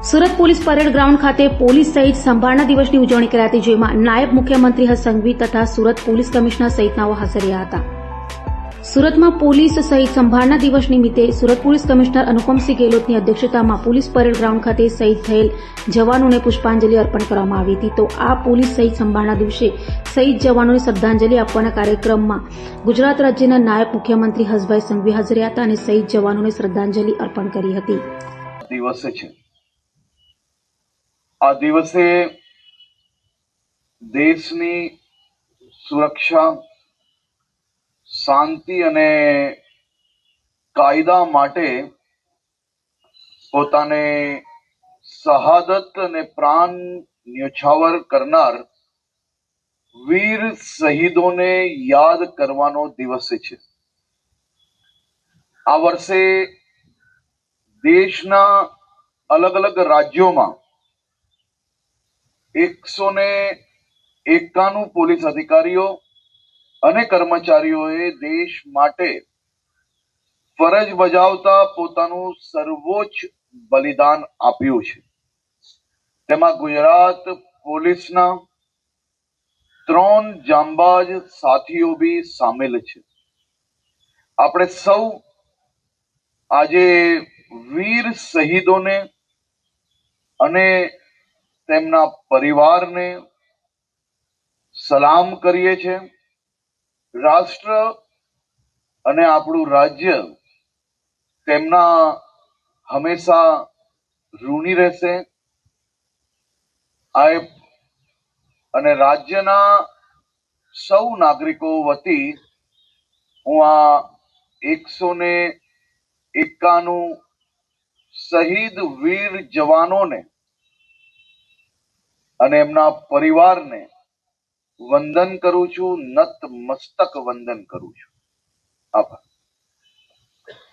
Surat police parade ground ખાતે police સહિત સંભાળના દિવસની ઉજવણી કરાઈ હતી, જેમાં નાયબ મુખ્યમંત્રી હર્ષ સંઘવી તથા સુરત પોલીસ કમિશનર સહિતનાઓ હાજર રહ્યા હતા. સુરતમાં પોલીસ સહિત સંભાળના દિવસ નિમિત્તે સુરત પોલીસ કમિશનર અનુપમસિંહ ગેહલોતની અધ્યક્ષતામાં પોલીસ પરેડ ગ્રાઉન્ડ ખાતે શહીદ થયેલ જવાનોને પુષ્પાંજલિ અર્પણ કરવામાં આવી હતી. તો આ પોલીસ સહિત સંભાળના દિવસે શહીદ જવાનોને શ્રદ્ધાંજલિ આપવાના કાર્યક્રમમાં ગુજરાત રાજ્યના નાયબ મુખ્યમંત્રી હર્ષભાઈ સંઘવી હાજર રહ્યા હતા અને શહીદ જવાનોને શ્રદ્ધાંજલિ અર્પણ કરી હતી. દિવસે છે આ દિવસે દેશની સુરક્ષા, શાંતિ અને કાયદા માટે પોતાને શહાદત અને પ્રાણ ન્યોછાવર કરનાર વીર શહીદોને યાદ કરવાનો દિવસ છે. આ વર્ષે દેશના અલગ અલગ રાજ્યોમાં 191 પોલીસ અધિકારીઓ અને કર્મચારીઓએ દેશ માટે ફરજ બજાવતા પોતાનું સર્વોચ્ચ બલિદાન આપ્યું છે. તેમાં ગુજરાત પોલીસના 3 જાંબાજ સાથીઓ બી સામેલ છે. આપણે સૌ આજે વીર શહીદોને અને તેમના પરિવારને સલામ કરીએ છીએ. રાષ્ટ્ર અને આપણું રાજ્ય તેમના હંમેશા ઋણી રહેશે. અને રાજ્યના સૌ નાગરિકો વતી હું આ 191 શહીદ વીર જવાનોને અને એમના પરિવારને વંદન કરું છું, નત મસ્તક વંદન કરું છું. આભાર.